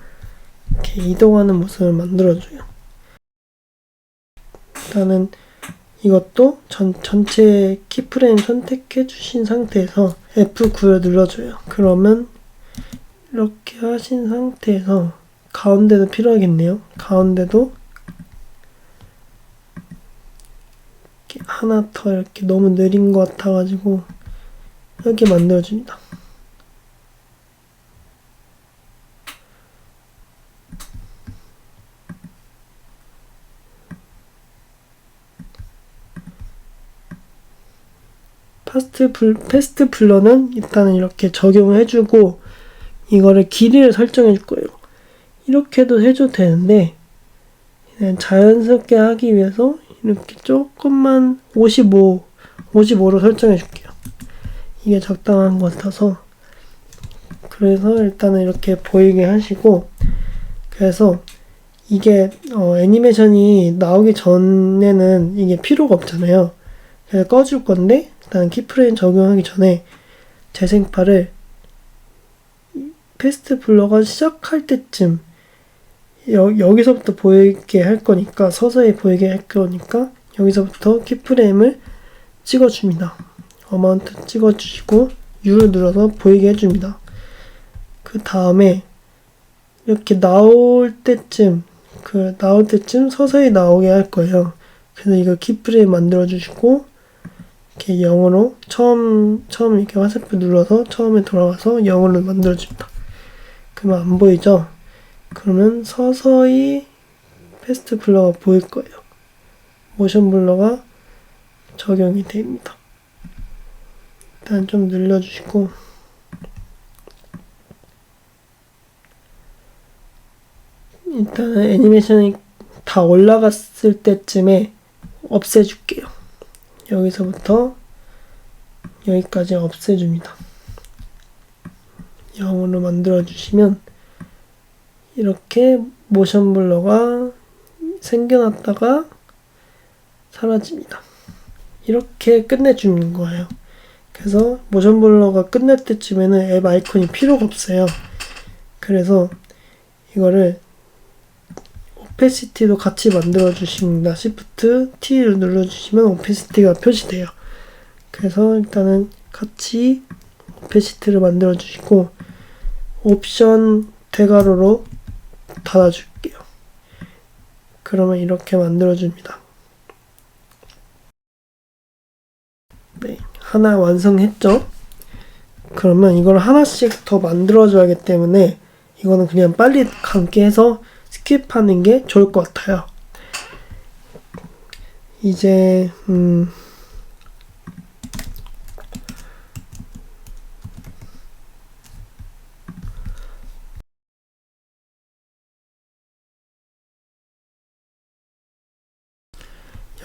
A: 이렇게 이동하는 모습을 만들어줘요. 일단은 이것도 전체 키프레임 선택해 주신 상태에서 F9를 눌러줘요. 그러면 이렇게 하신 상태에서 가운데도 필요하겠네요. 가운데도 이렇게 하나 더 이렇게 너무 느린 것 같아가지고 이렇게 만들어줍니다. 패스트 블러는 일단은 이렇게 적용을 해주고 이거를 길이를 설정해 줄 거예요. 이렇게도 해줘도 되는데 그냥 자연스럽게 하기 위해서 이렇게 조금만 55로 설정해 줄게요. 이게 적당한 것 같아서. 그래서 일단은 이렇게 보이게 하시고, 그래서 이게 애니메이션이 나오기 전에는 이게 필요가 없잖아요. 그래서 꺼줄 건데 일단 키프레임 적용하기 전에 재생파를 패스트 블러가 시작할 때쯤 여기서부터 보이게 할 거니까, 서서히 보이게 할 거니까 여기서부터 키프레임을 찍어줍니다. 어마운트 찍어주시고 U를 눌러서 보이게 해줍니다. 그 다음에 이렇게 나올 때쯤 서서히 나오게 할 거예요. 그래서 이거 키프레임 만들어 주시고 이렇게 0으로 처음 이렇게 화살표 눌러서 처음에 돌아가서 0으로 만들어 줍니다. 그러면 안 보이죠? 그러면 서서히 패스트 블러가 보일 거예요. 모션 블러가 적용이 됩니다. 일단 좀 늘려주시고, 일단은 애니메이션이 다 올라갔을 때쯤에 없애줄게요. 여기서부터 여기까지 없애줍니다. 0으로 만들어주시면 이렇게 모션 블러가 생겨났다가 사라집니다. 이렇게 끝내주는 거예요. 그래서 모션 블러가 끝날 때쯤에는 앱 아이콘이 필요가 없어요. 그래서 이거를 오페시티도 같이 만들어 주십니다. Shift T를 눌러주시면 오페시티가 표시돼요. 그래서 일단은 같이 오페시티를 만들어 주시고 옵션 대괄호로 닫아줄게요. 그러면 이렇게 만들어 줍니다. 네, 하나 완성했죠? 그러면 이걸 하나씩 더 만들어 줘야 하기 때문에 이거는 그냥 빨리 감게 해서 스킵하는 게 좋을 것 같아요. 이제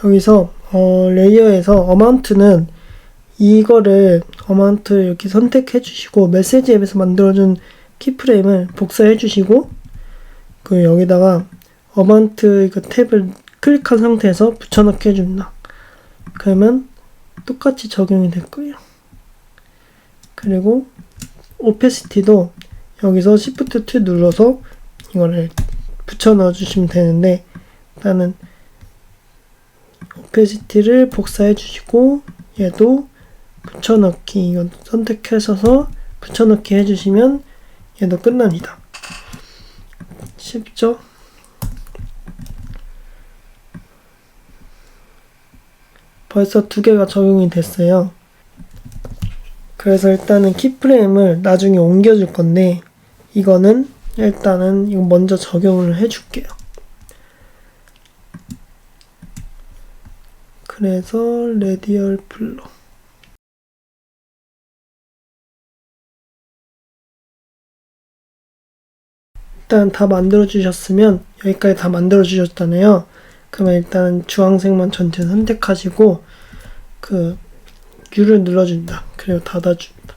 A: 여기서 레이어에서 어마운트는 이거를 어마운트 이렇게 선택해 주시고 메시지 앱에서 만들어준 키프레임을 복사해 주시고 그 여기다가 어마운트 이거 탭을 클릭한 상태에서 붙여넣기 해줍니다. 그러면 똑같이 적용이 될 거예요. 그리고 오페시티도 여기서 Shift 2 눌러서 이거를 붙여넣어 주시면 되는데 일단은 오페시티를 복사해 주시고 얘도 붙여넣기 이거 선택하셔서 붙여넣기 해주시면 얘도 끝납니다. 쉽죠? 벌써 두 개가 적용이 됐어요. 그래서 일단은 키프레임을 나중에 옮겨줄 건데 이거는 일단은 이거 먼저 적용을 해줄게요. 그래서 레디얼 플러 일단 다 만들어 주셨으면 여기까지 다 만들어 주셨잖아요. 그러면 일단 주황색만 전체 선택하시고 그 U를 눌러줍니다. 그리고 닫아줍니다.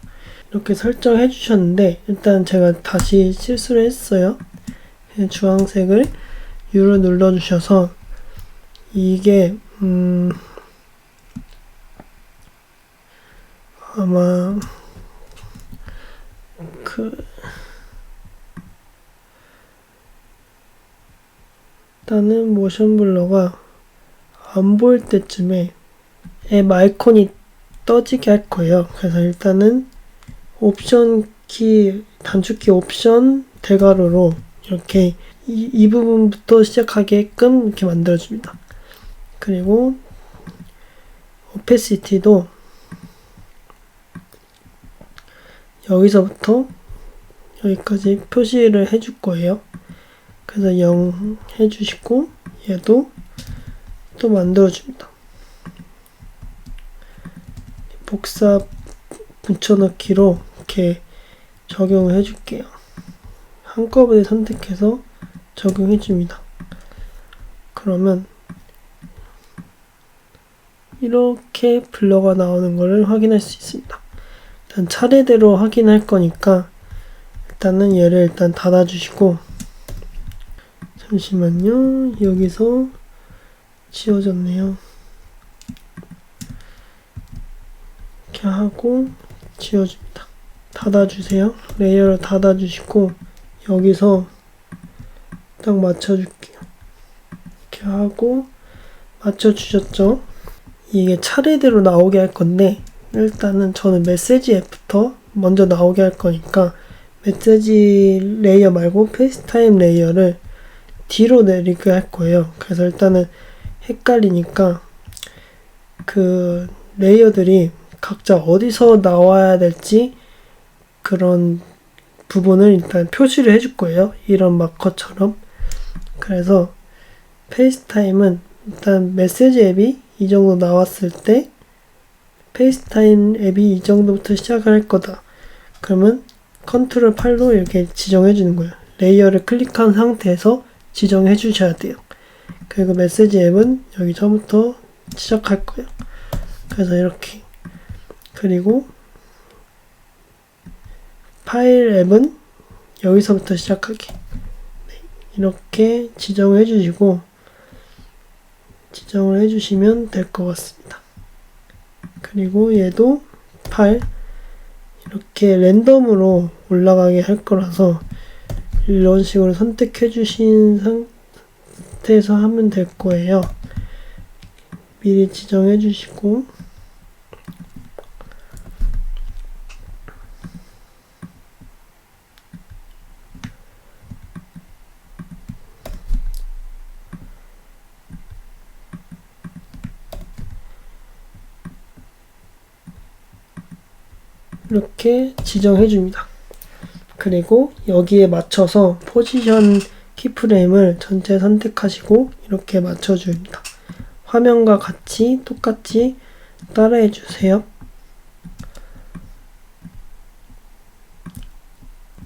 A: 이렇게 설정해 주셨는데 일단 제가 다시 실수를 했어요. 주황색을 U를 눌러 주셔서 이게 아마 일단은 모션 블러가 안 보일 때쯤에 앱 아이콘이 떠지게 할 거예요. 그래서 일단은 옵션 키, 단축키 옵션 대괄호로 이렇게 이 부분부터 시작하게끔 이렇게 만들어줍니다. 그리고 오페시티도 여기서부터 여기까지 표시를 해줄 거예요. 그래서 0 해주시고 얘도 또 만들어줍니다. 복사 붙여넣기로 이렇게 적용을 해줄게요. 한꺼번에 선택해서 적용해줍니다. 그러면 이렇게 블러가 나오는 것을 확인할 수 있습니다. 일단 차례대로 확인할 거니까 일단은 얘를 일단 닫아주시고 잠시만요. 여기서 지워졌네요. 이렇게 하고 지워줍니다. 닫아주세요. 레이어를 닫아주시고 여기서 딱 맞춰줄게요. 이렇게 하고 맞춰주셨죠? 이게 차례대로 나오게 할 건데 일단은 저는 메시지 앱부터 먼저 나오게 할 거니까 메시지 레이어 말고 페이스타임 레이어를 뒤로 내리게 할 거예요. 그래서 일단은 헷갈리니까 그 레이어들이 각자 어디서 나와야 될지 그런 부분을 일단 표시를 해줄 거예요. 이런 마커처럼. 그래서 페이스타임은 일단 메시지 앱이 이 정도 나왔을 때 페이스타임 앱이 이 정도부터 시작을 할 거다. 그러면 컨트롤 8로 이렇게 지정해 주는 거예요. 레이어를 클릭한 상태에서 지정해 주셔야 돼요. 그리고 메시지 앱은 여기서부터 시작할 거예요. 그래서 이렇게. 그리고 파일 앱은 여기서부터 시작하게. 네, 이렇게 지정을 해주시고 지정을 해주시면 될 것 같습니다. 그리고 얘도 파일 이렇게 랜덤으로 올라가게 할 거라서 이런 식으로 선택해 주신 상태에서 하면 될 거예요. 미리 지정해 주시고 이렇게 지정해 줍니다. 그리고 여기에 맞춰서 포지션 키프레임을 전체 선택하시고 이렇게 맞춰줍니다. 화면과 같이 똑같이 따라해 주세요.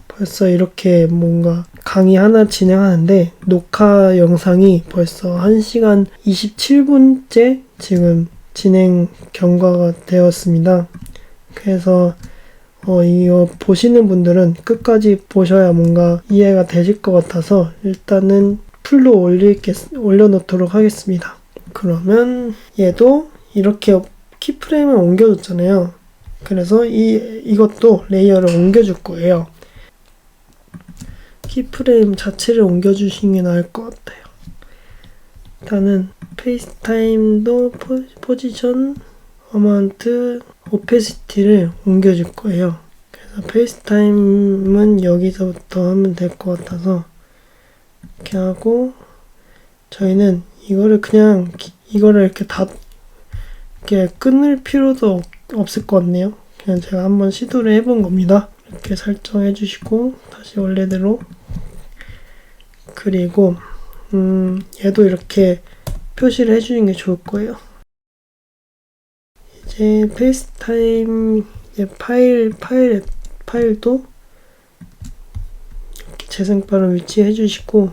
A: 벌써 이렇게 뭔가 강의 하나 진행하는데 녹화 영상이 벌써 1시간 27분째 지금 진행 경과가 되었습니다. 그래서 이거 보시는 분들은 끝까지 보셔야 뭔가 이해가 되실 것 같아서 일단은 풀로 올려놓도록 하겠습니다. 그러면 얘도 이렇게 키프레임을 옮겨줬잖아요. 그래서 이것도 레이어를 옮겨줄 거예요. 키프레임 자체를 옮겨주시는 게 나을 것 같아요. 일단은 페이스타임도 포지션, 어마운트, 오페시티를 옮겨줄 거예요. 그래서 페이스타임은 여기서부터 하면 될 것 같아서 이렇게 하고 저희는 이거를 그냥 이거를 이렇게 이렇게 끊을 필요도 없을 것 같네요. 그냥 제가 한번 시도를 해본 겁니다. 이렇게 설정해 주시고 다시 원래대로 그리고 얘도 이렇게 표시를 해주는 게 좋을 거예요. 이제 페이스타임 파일도 이렇게 재생바로 위치해 주시고,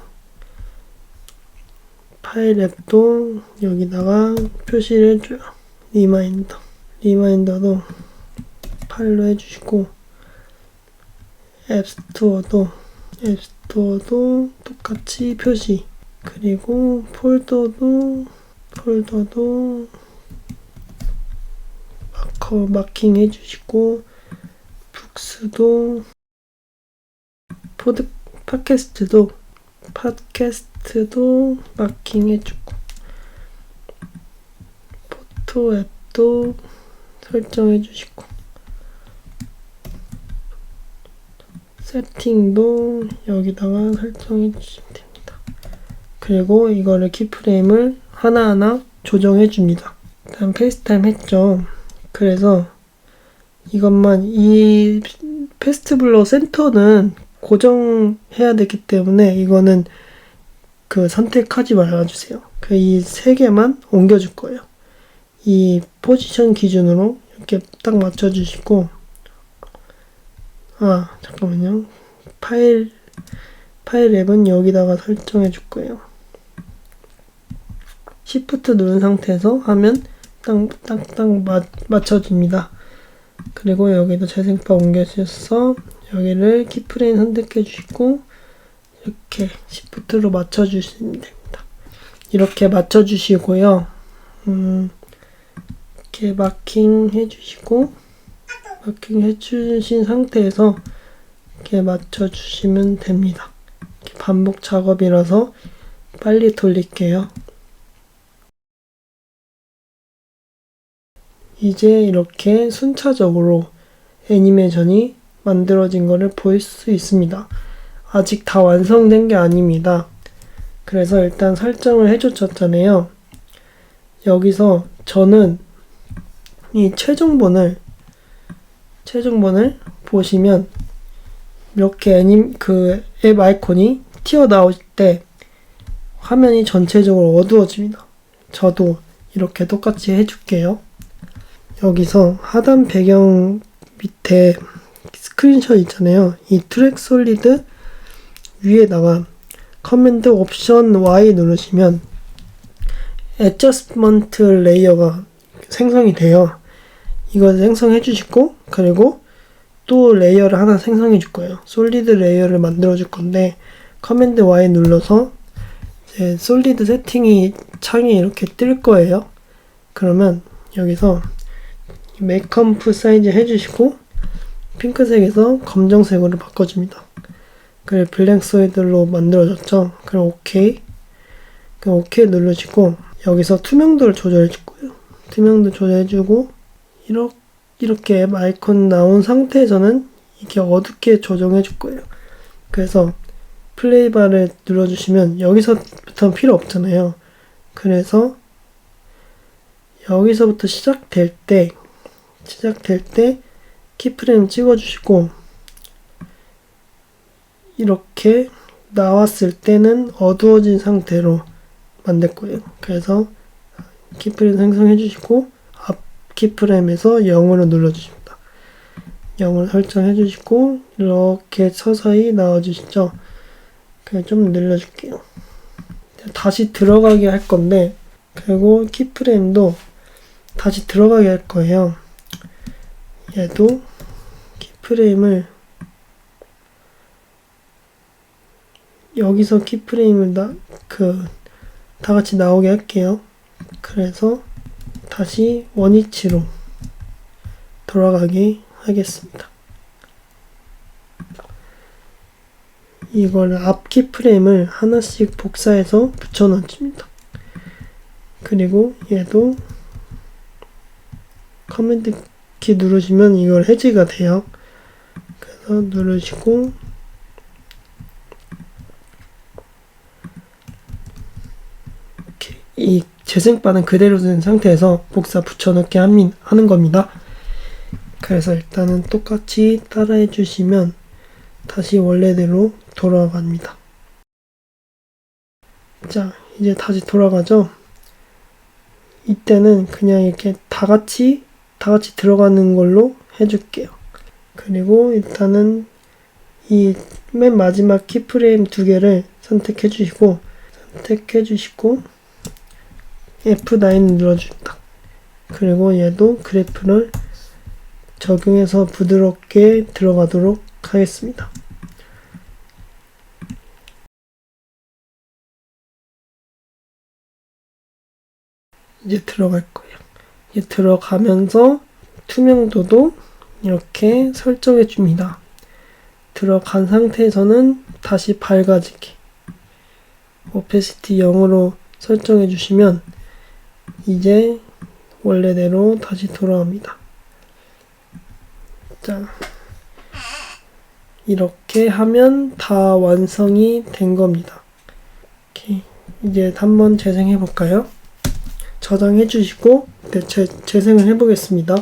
A: 파일 앱도 여기다가 표시를 해줘요. 리마인더도 파일로 해주시고, 앱스토어도 똑같이 표시, 그리고 폴더도 마킹 해주시고, 북스도, 팟캐스트도 마킹 해주고, 포토 앱도 설정해주시고, 세팅도 여기다가 설정해주시면 됩니다. 그리고 이거를 키프레임을 하나하나 조정해줍니다. 일단 페이스타임 했죠. 그래서 이것만, 이 페스트블러 센터는 고정해야 되기 때문에 이거는 선택하지 말아주세요. 이 세 개만 옮겨줄 거예요. 이 포지션 기준으로 이렇게 딱 맞춰주시고, 잠깐만요. 파일 앱은 여기다가 설정해 줄 거예요. Shift 누른 상태에서 하면 딱 맞춰줍니다. 그리고 여기도 재생바 옮겨주셔서 여기를 키프레임 선택해 주시고, 이렇게 Shift로 맞춰주시면 됩니다. 이렇게 맞춰주시고요. 이렇게 마킹 해주시고, 마킹 해주신 상태에서 이렇게 맞춰주시면 됩니다. 이렇게 반복 작업이라서 빨리 돌릴게요. 이제 이렇게 순차적으로 애니메이션이 만들어진 거를 볼 수 있습니다. 아직 다 완성된 게 아닙니다. 그래서 일단 설정을 해줬잖아요. 여기서 저는 이 최종본을 보시면 이렇게 앱 아이콘이 튀어나올 때 화면이 전체적으로 어두워집니다. 저도 이렇게 똑같이 해줄게요. 여기서 하단 배경 밑에 스크린샷 있잖아요. 이 트랙 솔리드 위에다가 커맨드 옵션 Y 누르시면 애저스먼트 레이어가 생성이 돼요. 이거 생성해 주시고, 그리고 또 레이어를 하나 생성해 줄 거예요. 솔리드 레이어를 만들어 줄 건데, 커맨드 Y 눌러서 이제 솔리드 세팅이 창이 이렇게 뜰 거예요. 그러면 여기서 메이크업 사이즈 해주시고, 핑크색에서 검정색으로 바꿔줍니다. 그래, 블랙 소이드로 만들어졌죠. 그럼 오케이. 그럼 오케이 누르시고, 여기서 투명도를 조절해 줄 거예요. 투명도 조절해주고, 이렇게 앱 아이콘 나온 상태에서는 이렇게 어둡게 조정해 줄 거예요. 그래서 플레이바를 눌러주시면 여기서부터는 필요 없잖아요. 그래서 여기서부터 시작될 때 키프레임 찍어주시고, 이렇게 나왔을 때는 어두워진 상태로 만들 거예요. 그래서 키프레임 생성해 주시고, 앞 키프레임에서 0으로 눌러주십니다. 0으로 설정해 주시고, 이렇게 서서히 나와주시죠. 그냥 좀 늘려줄게요. 다시 들어가게 할 건데, 그리고 키프레임도 다시 들어가게 할 거예요. 얘도 키프레임을 여기서 키프레임을 다 같이 나오게 할게요. 그래서 다시 원위치로 돌아가게 하겠습니다. 이걸 앞 키프레임을 하나씩 복사해서 붙여 넣습니다. 그리고 얘도 커맨드 키 누르시면 이걸 해지가 돼요. 그래서 누르시고, 이렇게 이 재생바는 그대로 된 상태에서 복사 붙여넣기 하는 겁니다. 그래서 일단은 똑같이 따라해 주시면 다시 원래대로 돌아갑니다. 자, 이제 다시 돌아가죠. 이때는 그냥 이렇게 다 같이 들어가는 걸로 해줄게요. 그리고 일단은 이 맨 마지막 키프레임 2개를 선택해 주시고 F9 눌러줍니다. 그리고 얘도 그래프를 적용해서 부드럽게 들어가도록 하겠습니다. 이제 들어갈 거예요. 이제 들어가면서 투명도도 이렇게 설정해 줍니다. 들어간 상태에서는 다시 밝아지게 오페시티 0으로 설정해 주시면 이제 원래대로 다시 돌아옵니다. 자, 이렇게 하면 다 완성이 된 겁니다. 이렇게 이제 한번 재생해 볼까요? 저장해 주시고 재생을 해 보겠습니다.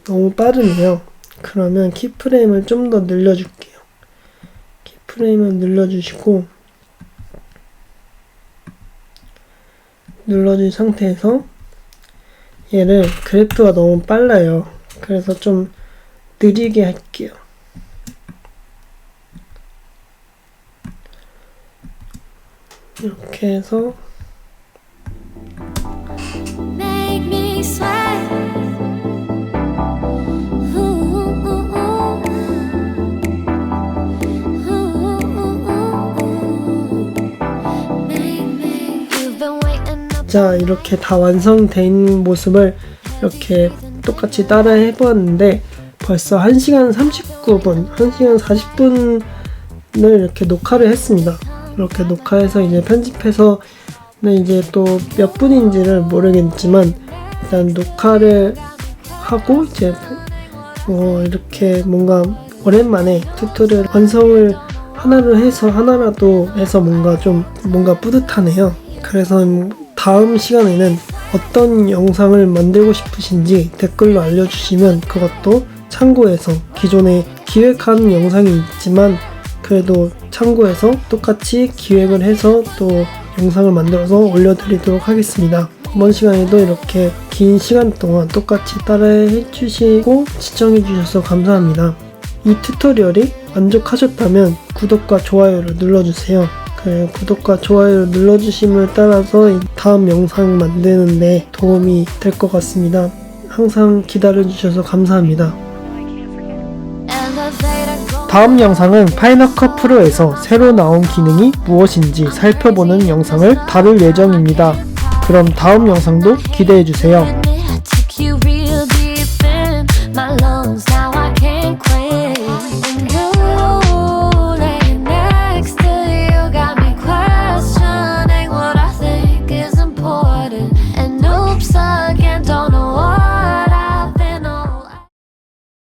A: 너무 빠르네요. 그러면 키프레임을 좀 더 늘려줄게요. 키프레임을 늘려주시고 눌러준 상태에서 얘를 그래프가 너무 빨라요. 그래서 좀 느리게 할게요. 이렇게 해서
B: Make me sweat.
A: 자, 이렇게 다 완성된 모습을 이렇게 똑같이 따라 해보았는데 벌써 1시간 39분, 1시간 40분을 이렇게 녹화를 했습니다. 이렇게 녹화해서 이제 편집해서 이제 또 몇 분인지를 모르겠지만 일단 녹화를 하고 이제 이렇게 뭔가 오랜만에 튜토리얼 완성을 하나라도 해서 뭔가 뿌듯하네요. 그래서 다음 시간에는 어떤 영상을 만들고 싶으신지 댓글로 알려주시면 그것도 참고해서 기존에 기획한 영상이 있지만 그래도 참고해서 똑같이 기획을 해서 또 영상을 만들어서 올려드리도록 하겠습니다. 이번 시간에도 이렇게 긴 시간 동안 똑같이 따라해 주시고 시청해주셔서 감사합니다. 이 튜토리얼이 만족하셨다면 구독과 좋아요를 눌러주세요. 구독과 좋아요를 눌러주심을 따라서 다음 영상 만드는데 도움이 될 것 같습니다. 항상 기다려주셔서 감사합니다. 다음 영상은 파이널 컷 프로에서 새로 나온 기능이 무엇인지 살펴보는 영상을 다룰 예정입니다. 그럼 다음 영상도 기대해주세요.
B: Took you real